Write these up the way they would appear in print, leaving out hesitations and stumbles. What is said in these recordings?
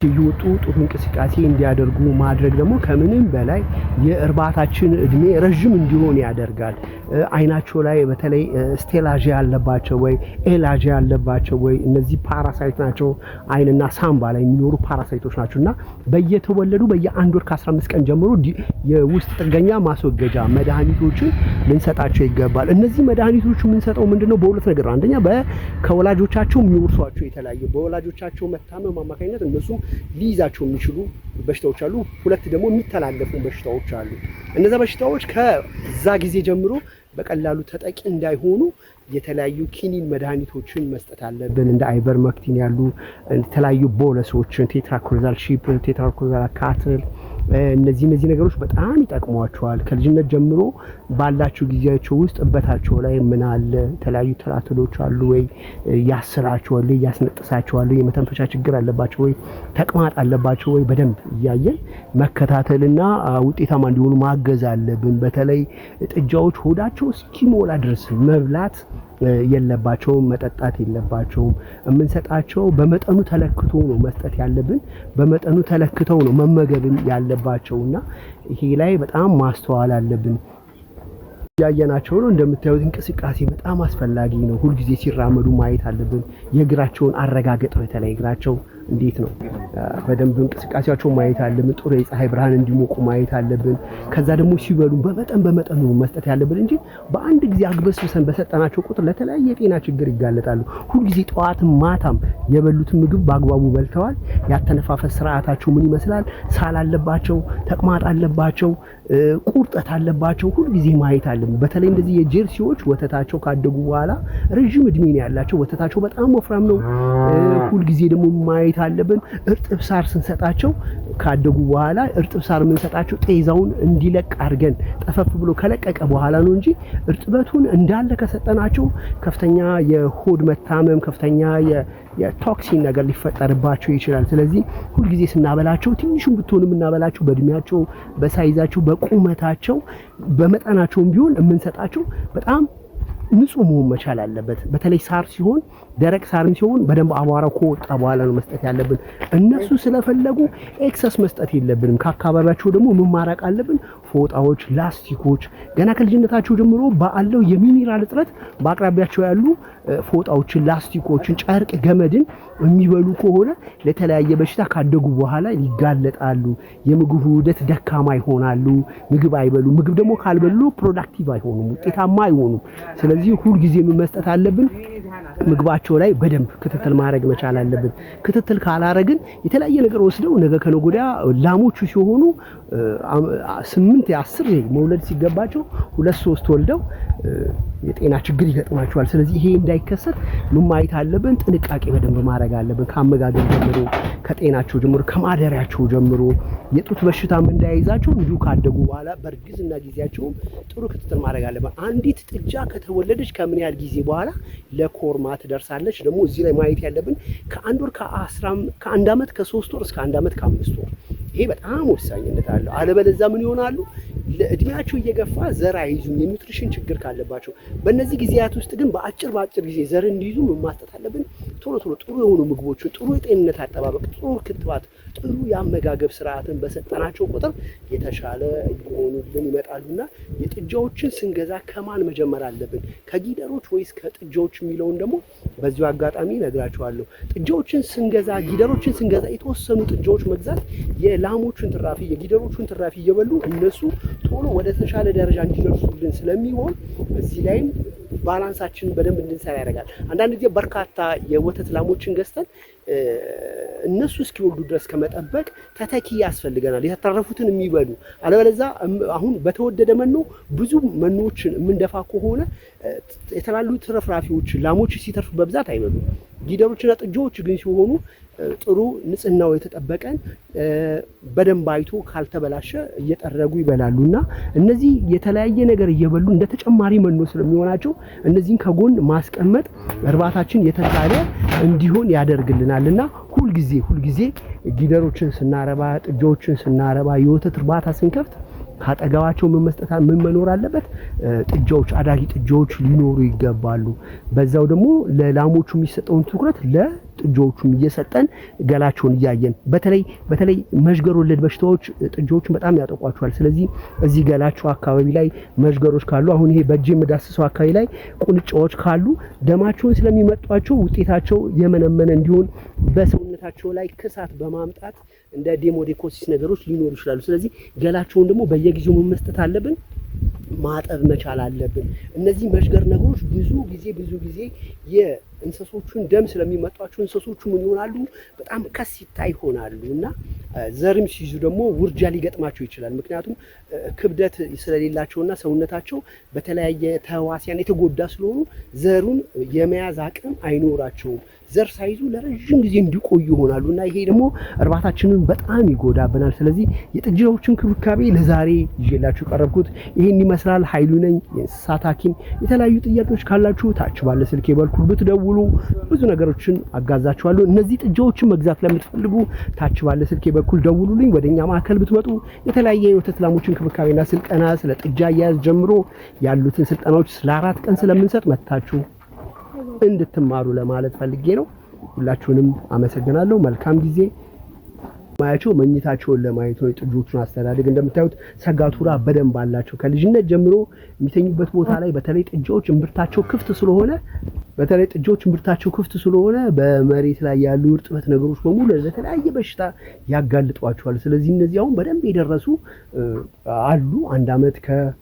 ይወጡ ጥሩ እንቅስቃሴ እንዲያደርጉ ማድረግ ደግሞ ከምንም በላይ የእርባታችን እድሜ ረጅም እንዲሆን ያደርጋል። አይናቸው ላይ በተለይ ስቴላጂያ ያለባቸው ወይ ኤላጂያ ያለባቸው ወይ እነዚህ ፓራሳይት ናቸው። አይንና ሳምባ ላይ የሚኖሩ ፓራሳይቶች ናቸውና በየተወለዱ በየአንድ ወር ከ15 ቀን ጀምሮ የውስጥ ጥገኛ ማስወገጃ መድኃኒቶችን ልንሰጣቸው ይገባል። እነዚህ መድኃኒቶች የምንሰጠው ምንድነው? በሁለት ነገር ነው። አንደኛ ከወላጆቻቸው የሚወርሷቸው የተለያየ በወላጆቻቸው መታመም አማካኝነት እነሱ ሊይዛቸው የሚችሉ በሽታዎች አሉ። ሁለት ደግሞ የሚተላለፉ በሽታዎች አሉ። እነዛ በሽታዎች ከዛ ጊዜ ጀምሮ በቀላሉ ተጠቂ እንዳይሆኑ የተለያዩ ኪኒን መድኃኒቶችን መስጠት አለብን። እንደ አይቨርመክቲን ያሉ የተለያዩ ቦለሶችን፣ ቴትራኮዛል ሺፕ፣ ቴትራኮዛል ካትል እነዚህ ነገሮች በጣም ይጠቅሟቸዋል። ከልጅነት ጀምሮ ባላቸው ጊዜያቸው ውስጥ እበታቸው ላይ ምን አለ የተለያዩ ትላትሎች አሉ ወይ ያስራቸዋል፣ ያስነጥሳቸዋል፣ የመተንፈሻ ችግር አለባቸው ወይ ተቅማጥ አለባቸው ወይ በደንብ እያየን መከታተልና ውጤታማ እንዲሆኑ ማገዝ አለብን። በተለይ ጥጃዎች ሆዳቸው እስኪሞላ ድረስ መብላት የለባቸውም፣ መጠጣት የለባቸውም። የምንሰጣቸው በመጠኑ ተለክቶ ነው መስጠት ያለብን። በመጠኑ ተለክተው ነው መመገብን ያለባቸውና ይሄ ላይ በጣም ማስተዋል አለብን። ያየናቸው ነው። እንደምታዩት እንቅስቃሴ በጣም አስፈላጊ ነው። ሁሉ ጊዜ ሲራመዱ ማየት አለብን። የእግራቸውን አረጋገጥ በተለይ እግራቸው እንዴት ነው በደንብ እንቅስቃሴያቸው ማየት አለብን። ጥሩ የፀሐይ ብርሃን እንዲሞቁ ማየት አለብን። ከዛ ደግሞ ሲበሉ በመጠኑ መስጠት ያለብን እንጂ በአንድ ጊዜ አግበስብሰን በሰጠናቸው ቁጥር ለተለያየ የጤና ችግር ይጋለጣሉ። ሁሉ ጊዜ ጠዋትም ማታም የበሉትን ምግብ በአግባቡ በልተዋል? ያተነፋፈስ ስርዓታቸው ምን ይመስላል? ሳል አለባቸው? ተቅማጥ አለባቸው? ቁርጠት አለባቸው? ሁሉ ጊዜ ማየት አለብን። በተለይ እንደዚህ የጀርሲዎች ወተታቸው ካደጉ በኋላ ረጅም እድሜ ነው ያላቸው። ወተታቸው በጣም ወፍራም ነው። ሁሉ ጊዜ ደግሞ ማየት አለብን። እርጥብ ሳር ስንሰጣቸው ካደጉ በኋላ እርጥብ ሳር የምንሰጣቸው ጤዛውን እንዲለቅ አድርገን ጠፈፍ ብሎ ከለቀቀ በኋላ ነው እንጂ እርጥበቱን እንዳለ ከሰጠናቸው ከፍተኛ የሆድ መታመም ከፍተኛ የቶክሲን ነገር ሊፈጠርባቸው ይችላል። ስለዚህ ሁሉ ጊዜ ስናበላቸው ትንሹም ብትሆን የምናበላቸው በእድሜያቸው፣ በሳይዛቸው፣ በቁመታቸው፣ በመጠናቸውም ቢሆን የምንሰጣቸው በጣም ንጹህ መሆን መቻል አለበት። በተለይ ሳር ሲሆን ደረቅ ሳርም ሲሆን በደንብ አቧራው ከወጣ በኋላ ነው መስጠት ያለብን። እነሱ ስለፈለጉ ኤክሰስ መስጠት የለብንም። ከአካባቢያቸው ደግሞ መማራቅ አለብን። ፎጣዎች፣ ላስቲኮች ገና ከልጅነታቸው ጀምሮ ባለው የሚኒራል እጥረት በአቅራቢያቸው ያሉ ፎጣዎችን፣ ላስቲኮችን፣ ጨርቅ፣ ገመድን የሚበሉ ከሆነ ለተለያየ በሽታ ካደጉ በኋላ ይጋለጣሉ። የምግብ ውህደት ደካማ ይሆናሉ። ምግብ አይበሉ። ምግብ ደግሞ ካልበሉ ፕሮዳክቲቭ አይሆኑም፣ ውጤታማ አይሆኑም። ስለዚህ ሁሉ ጊዜ መስጠት አለብን። ምግባቸው ላይ በደንብ ክትትል ማድረግ መቻል አለብን። ክትትል ካላረግን የተለያየ ነገር ወስደው ነገ ከነገ ወዲያ ላሞቹ ሲሆኑ 8 10 መውለድ ሲገባቸው 2-3 ወልደው የጤና ችግር ይገጥማቸዋል። ስለዚህ ይሄ እንዳይከሰት ምን ማየት አለብን? ጥንቃቄ በደንብ ማድረግ አለብን። ከአመጋገብ ጀምሮ፣ ከጤናቸው ጀምሮ፣ ከማደሪያቸው ጀምሮ የጡት በሽታም እንዳይዛቸው እንዲሁ ካደጉ በኋላ በእርግዝና ጊዜያቸውም ጥሩ ክትትል ማድረግ አለብን። አንዲት ጥጃ ከተወለደች ከምን ያህል ጊዜ በኋላ ለኮርማ ትደርሳለች? ደግሞ እዚህ ላይ ማየት ያለብን ከአንድ ወር ከአንድ ዓመት ከ3 ወር እስከ 1 ዓመት ከ5 ወር ይሄ በጣም ወሳኝነት አለው። አለበለዚያ ምን ይሆናሉ? ለእድሜያቸው እየገፋ ዘር አይዙም፣ የኒውትሪሽን ችግር ካለባቸው። በእነዚህ ጊዜያት ውስጥ ግን በአጭር ጊዜ ዘር እንዲይዙ ምን ማስጠት አለብን? ቶሎ ጥሩ የሆኑ ምግቦችን፣ ጥሩ የጤንነት አጠባበቅ፣ ጥሩ ክትባት፣ ጥሩ የአመጋገብ ስርዓትን በሰጠናቸው ቁጥር የተሻለ እየሆኑልን ይመጣሉና የጥጃዎችን ስንገዛ ከማን መጀመር አለብን? ከጊደሮች ወይስ ከጥጃዎች የሚለውን ደግሞ በዚሁ አጋጣሚ ነግራቸዋለሁ። ጥጃዎችን ስንገዛ፣ ጊደሮችን ስንገዛ የተወሰኑ ጥጃዎች መግዛት የላሞቹን ትራፊ የጊደሮቹን ትራፊ እየበሉ እነሱ ቶሎ ወደ ተሻለ ደረጃ እንዲደርሱልን ስለሚሆን እዚህ ላይም ባላንሳችንን በደንብ እንድንሰራ ያደርጋል። አንዳንድ ጊዜ በርካታ የወተት ላሞችን ገዝተን እነሱ እስኪወልዱ ድረስ ከመጠበቅ ተተኪ ያስፈልገናል፣ የተረፉትን የሚበሉ። አለበለዚያ አሁን በተወደደ መኖ ብዙ መኖችን የምንደፋ ከሆነ የተላሉ ትረፍራፊዎች ላሞች ሲተርፉ በብዛት አይበሉም። ጊደሮችና ጥጃዎች ግን ሲሆኑ ጥሩ ንጽህናው የተጠበቀን በደንብ አይቶ ካልተበላሸ እየጠረጉ ይበላሉና እነዚህ የተለያየ ነገር እየበሉ እንደ ተጨማሪ መኖ ስለሚሆናቸው እነዚህን ከጎን ማስቀመጥ እርባታችን የተሻለ እንዲሆን ያደርግልናልና ሁሉ ጊዜ ጊደሮችን ስናረባ፣ ጥጃዎችን ስናረባ፣ የወተት እርባታ ስንከፍት ካጠገባቸው ምን መኖር አለበት? ጥጃዎች፣ አዳጊ ጥጃዎች ሊኖሩ ይገባሉ። በዛው ደግሞ ለላሞቹ የሚሰጠውን ትኩረት ጥጆቹን እየሰጠን ገላቸውን እያየን በተለይ መዥገር ወለድ በሽታዎች ጥጆቹን በጣም ያጠቋቸዋል። ስለዚህ እዚህ ገላቸው አካባቢ ላይ መዥገሮች ካሉ አሁን ይሄ በእጅ የምዳስሰው አካባቢ ላይ ቁንጫዎች ካሉ ደማቸውን ስለሚመጧቸው ውጤታቸው የመነመነ እንዲሆን በሰውነታቸው ላይ ክሳት በማምጣት እንደ ዴሞዴኮሲስ ነገሮች ሊኖሩ ይችላሉ። ስለዚህ ገላቸውን ደግሞ በየጊዜው መስጠት አለብን፣ ማጠብ መቻል አለብን። እነዚህ መዥገር ነገሮች ብዙ ጊዜ የእንስሶቹን ደም ስለሚመጧቸው እንስሶቹ ምን ይሆናሉ? በጣም ከሲታ ይሆናሉ እና ዘርም ሲይዙ ደግሞ ውርጃ ሊገጥማቸው ይችላል። ምክንያቱም ክብደት ስለሌላቸውና ሰውነታቸው በተለያየ ተዋሲያን የተጎዳ ስለሆኑ ዘሩን የመያዝ አቅም አይኖራቸውም። ዘር ሳይዙ ለረጅም ጊዜ እንዲቆዩ ይሆናሉ እና ይሄ ደግሞ እርባታችንን በጣም ይጎዳብናል። ስለዚህ የጥጃዎችን ክብካቤ ለዛሬ ይዤላችሁ ቀረብኩት ይሄን ይመስላል። ኃይሉ ነኝ የእንስሳት ሐኪም። የተለያዩ ጥያቄዎች ካላችሁ ታች ባለ ስልኬ በኩል ብትደውሉ ብዙ ነገሮችን አጋዛችኋለሁ። እነዚህ ጥጃዎችን መግዛት ለምትፈልጉ ታች ባለ ስልኬ በኩል ደውሉልኝ። ወደኛ ማዕከል ብትመጡ የተለያየ የወተት ላሞችን ክብካቤና ስልጠና ስለ ጥጃ አያያዝ ጀምሮ ያሉትን ስልጠናዎች ለ4 ቀን ስለምንሰጥ መታችሁ እንድትማሩ ለማለት ፈልጌ ነው። ሁላችሁንም አመሰግናለሁ። መልካም ጊዜ። ማያቸው መኝታቸውን ለማየት ነው። ጥጆቹን አስተዳደግ እንደምታዩት ሰጋቱራ በደንብ አላቸው። ከልጅነት ጀምሮ የሚተኙበት ቦታ ላይ በተለይ ጥጆች እምብርታቸው ክፍት ስለሆነ በመሬት ላይ ያሉ እርጥበት ነገሮች በሙሉ ለተለያየ በሽታ ያጋልጧቸዋል። ስለዚህ እነዚህ አሁን በደንብ የደረሱ አሉ። 1 አመት ከ2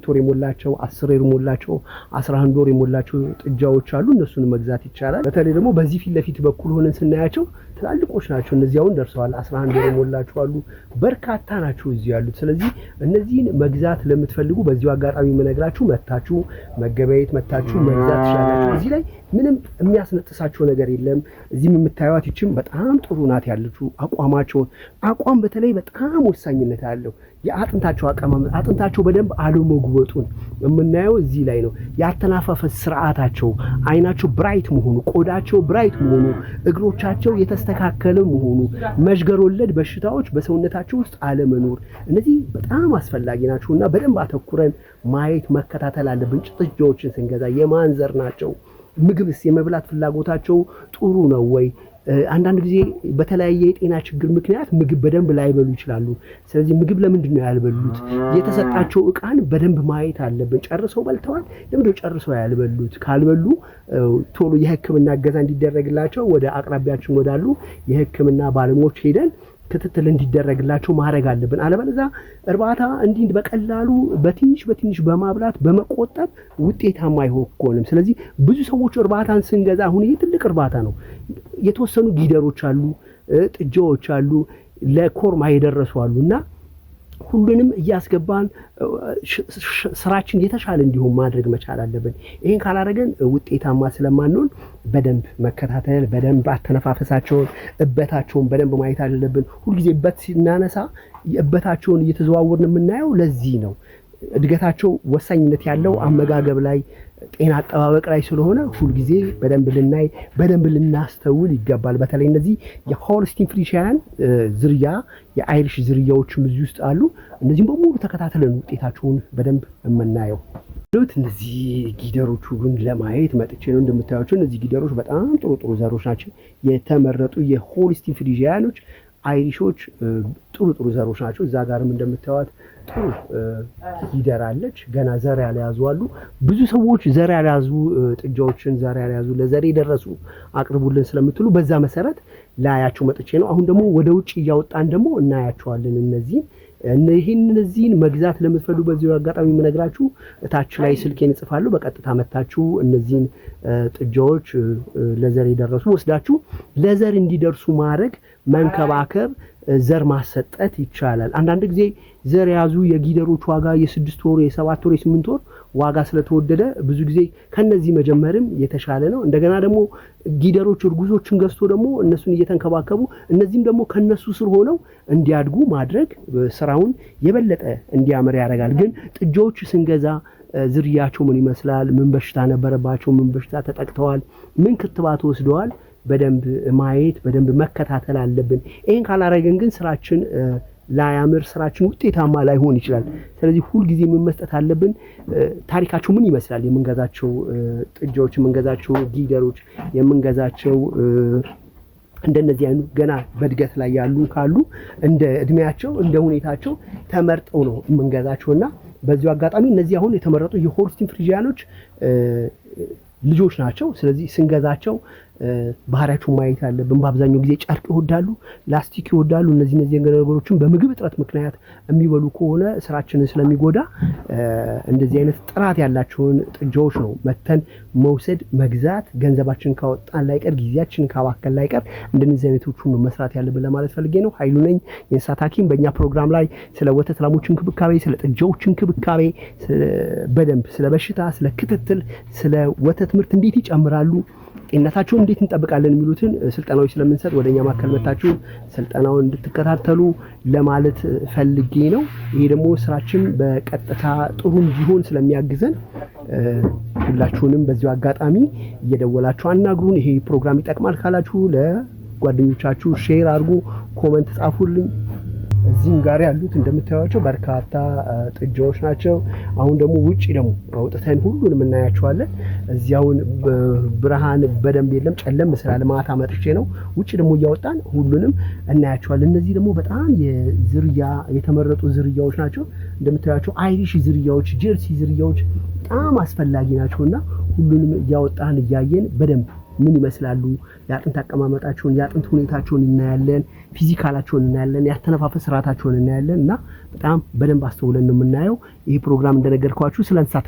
ወር የሞላቸው 10 ወር የሞላቸው 11 ወር የሞላቸው ጥጃዎች አሉ። እነሱን መግዛት ይቻላል። በተለይ ደግሞ በዚህ ፊት ለፊት በኩል ሆነን ስናያቸው ትላልቆች ናቸው። እነዚህ አሁን ደርሰዋል። 11 ወር የሞላቸው አሉ። በርካታ ናቸው እዚህ ያሉት። ስለዚህ እነዚህን መግዛት ለምትፈልጉ በዚሁ አጋጣሚ መነግራችሁ መታችሁ መገበያየት መታችሁ መግዛት ትችላላችሁ። እዚህ ላይ ምንም የሚያስነጥሳቸው ነገር የለም። እዚህም የምታዩት ይችም በጣም ጥሩ ናት ያለችው አቋም በተለይ በጣም ወሳኝነት አለው። የአጥንታቸው አቀማመጥ አጥንታቸው በደንብ አለመጉበጡን የምናየው እዚህ ላይ ነው። ያተናፋፈስ ስርዓታቸው፣ አይናቸው ብራይት መሆኑ፣ ቆዳቸው ብራይት መሆኑ፣ እግሮቻቸው የተስተካከለ መሆኑ፣ መዥገር ወለድ በሽታዎች በሰውነታቸው ውስጥ አለመኖር፣ እነዚህ በጣም አስፈላጊ ናቸውና በደንብ አተኩረን ማየት መከታተል አለብን። ጥጃዎችን ስንገዛ የማንዘር ናቸው። ምግብስ የመብላት ፍላጎታቸው ጥሩ ነው ወይ? አንዳንድ ጊዜ በተለያየ የጤና ችግር ምክንያት ምግብ በደንብ ላይበሉ ይችላሉ። ስለዚህ ምግብ ለምንድን ነው ያልበሉት? የተሰጣቸው ዕቃን በደንብ ማየት አለብን። ጨርሰው በልተዋል? ለምንድን ነው ጨርሰው ያልበሉት? ካልበሉ ቶሎ የሕክምና እገዛ እንዲደረግላቸው ወደ አቅራቢያችን ወዳሉ የሕክምና ባለሙያዎች ሄደን ክትትል እንዲደረግላቸው ማድረግ አለብን። አለበለዚያ እርባታ እንዲህ በቀላሉ በትንሽ በማብላት በመቆጠብ ውጤታማ አይሆንም። ስለዚህ ብዙ ሰዎች እርባታን ስንገዛ አሁን ይሄ ትልቅ እርባታ ነው። የተወሰኑ ጊደሮች አሉ፣ ጥጃዎች አሉ፣ ለኮርማ የደረሱ አሉና ሁሉንም እያስገባን ስራችን የተሻለ እንዲሆን ማድረግ መቻል አለብን። ይሄን ካላደረገን ውጤታማ ስለማንሆን በደንብ መከታተል፣ በደንብ አተነፋፈሳቸውን እበታቸውን በደንብ ማየት አለብን። ሁልጊዜ እበት ሲናነሳ እበታቸውን እየተዘዋወርን የምናየው ለዚህ ነው። እድገታቸው ወሳኝነት ያለው አመጋገብ ላይ ጤና አጠባበቅ ላይ ስለሆነ ሁልጊዜ በደንብ ልናይ በደንብ ልናስተውል ይገባል። በተለይ እነዚህ የሆልስቲን ፍሪሺያን ዝርያ የአይሪሽ ዝርያዎችም እዚህ ውስጥ አሉ። እነዚህም በሙሉ ተከታተለን ውጤታቸውን በደንብ የምናየው። እነዚህ ጊደሮቹ ግን ለማየት መጥቼ ነው። እንደምታዩቸው እነዚህ ጊደሮች በጣም ጥሩ ዘሮች ናቸው። የተመረጡ የሆልስቲን ፍሪሺያኖች አይሪሾች ጥሩ ዘሮች ናቸው። እዛ ጋርም እንደምታዩት ጥሩ ጊደር አለች። ገና ዘር ያልያዙ አሉ። ብዙ ሰዎች ዘር ያልያዙ ጥጃዎችን ዘር ያልያዙ ለዘር የደረሱ አቅርቡልን ስለምትሉ በዛ መሰረት ላያቸው መጥቼ ነው። አሁን ደግሞ ወደ ውጭ እያወጣን ደግሞ እናያቸዋለን። እነዚህን መግዛት ለምትፈልጉ በዚህ አጋጣሚ የምነግራችሁ ታች ላይ ስልኬን እጽፋለሁ። በቀጥታ መታችሁ እነዚህን ጥጃዎች ለዘር የደረሱ ወስዳችሁ ለዘር እንዲደርሱ ማድረግ መንከባከብ ዘር ማሰጠት ይቻላል። አንዳንድ ጊዜ ዘር ያዙ የጊደሮች ዋጋ የ6 ወር የ7 ወር የ8 ወር ዋጋ ስለተወደደ ብዙ ጊዜ ከነዚህ መጀመርም የተሻለ ነው። እንደገና ደግሞ ጊደሮች እርጉዞችን ገዝቶ ደግሞ እነሱን እየተንከባከቡ እነዚህም ደግሞ ከነሱ ስር ሆነው እንዲያድጉ ማድረግ ስራውን የበለጠ እንዲያመር ያደርጋል። ግን ጥጃዎች ስንገዛ ዝርያቸው ምን ይመስላል፣ ምን በሽታ ነበረባቸው፣ ምን በሽታ ተጠቅተዋል፣ ምን ክትባት ወስደዋል በደንብ ማየት በደንብ መከታተል አለብን። ይሄን ካላረገን ግን ስራችን ላያምር ስራችን ውጤታማ ላይሆን ይችላል። ስለዚህ ሁሉ ጊዜ ምን መስጠት አለብን? ታሪካቸው ምን ይመስላል? የምንገዛቸው ጥጃዎች፣ የምንገዛቸው ጊደሮች፣ የምንገዛቸው እንደነዚህ አይኑ ገና በእድገት ላይ ያሉ ካሉ እንደ እድሜያቸው እንደ ሁኔታቸው ተመርጠው ነው የምንገዛቸውና በዚሁ አጋጣሚ እነዚህ አሁን የተመረጡ የሆልስቲን ፍሪጂያኖች ልጆች ናቸው። ስለዚህ ስንገዛቸው ባህሪያቸውን ማየት አለብን። በአብዛኛው ጊዜ ጨርቅ ይወዳሉ፣ ላስቲክ ይወዳሉ። እነዚህ ነገሮችን በምግብ እጥረት ምክንያት የሚበሉ ከሆነ ስራችንን ስለሚጎዳ እንደዚህ አይነት ጥራት ያላቸውን ጥጃዎች ነው መተን መውሰድ መግዛት። ገንዘባችንን ካወጣን ላይቀር ጊዜያችንን ካባከን ላይቀር እንደነዚህ አይነቶቹን ነው መስራት ያለብን ለማለት ፈልጌ ነው። ኃይሉ ነኝ የእንስሳት ሐኪም። በእኛ ፕሮግራም ላይ ስለ ወተት ላሞች እንክብካቤ፣ ስለ ጥጃዎች እንክብካቤ በደንብ ስለ በሽታ፣ ስለ ክትትል፣ ስለ ወተት ምርት እንዴት ይጨምራሉ፣ ጤንነታቸውን እንዴት እንጠብቃለን የሚሉትን ስልጠናዎች ስለምንሰጥ ወደኛ ማከል መታችሁ ስልጠናውን እንድትከታተሉ ለማለት ፈልጌ ነው። ይሄ ደግሞ ስራችን በቀጥታ ጥሩ እንዲሆን ስለሚያግዘን ሁላችሁንም በዚሁ አጋጣሚ እየደወላችሁ አናግሩን። ይሄ ፕሮግራም ይጠቅማል ካላችሁ ለጓደኞቻችሁ ሼር አድርጉ፣ ኮመንት ጻፉልኝ። እዚህም ጋር ያሉት እንደምታዩቸው በርካታ ጥጃዎች ናቸው። አሁን ደግሞ ውጪ ደግሞ አውጥተን ሁሉንም እናያቸዋለን። እዚያውን ብርሃን በደንብ የለም ጨለም ስላለ ማታ መጥቼ ነው። ውጪ ደግሞ እያወጣን ሁሉንም እናያቸዋለን። እነዚህ ደግሞ በጣም የዝርያ የተመረጡ ዝርያዎች ናቸው። እንደምታዩቸው አይሪሽ ዝርያዎች፣ ጀርሲ ዝርያዎች በጣም አስፈላጊ ናቸውና ሁሉንም እያወጣን እያየን በደንብ ምን ይመስላሉ፣ የአጥንት አቀማመጣቸውን የአጥንት ሁኔታቸውን እናያለን፣ ፊዚካላቸውን እናያለን፣ ያተነፋፈስ ስርዓታቸውን እናያለን እና በጣም በደንብ አስተውለን ነው የምናየው። ይሄ ፕሮግራም እንደነገርኳችሁ ስለ እንስሳት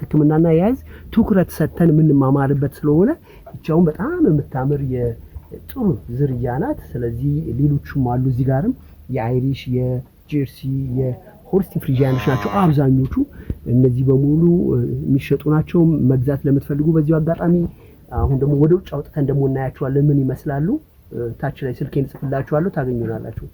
ሕክምናና የያዝ ትኩረት ሰጥተን የምንማማርበት ስለሆነ ብቻውን በጣም የምታምር የጥሩ ዝርያ ናት። ስለዚህ ሌሎችም አሉ እዚህ ጋርም የአይሪሽ የጀርሲ ሆልስቲን ፍሪጂያኖች ናቸው አብዛኞቹ። እነዚህ በሙሉ የሚሸጡ ናቸው። መግዛት ለምትፈልጉ በዚሁ አጋጣሚ አሁን ደግሞ ወደ ውጭ አውጥተን ደግሞ እናያቸዋለን ምን ይመስላሉ። ታች ላይ ስልኬን ጽፍላችኋለሁ፣ ታገኙናላችሁ።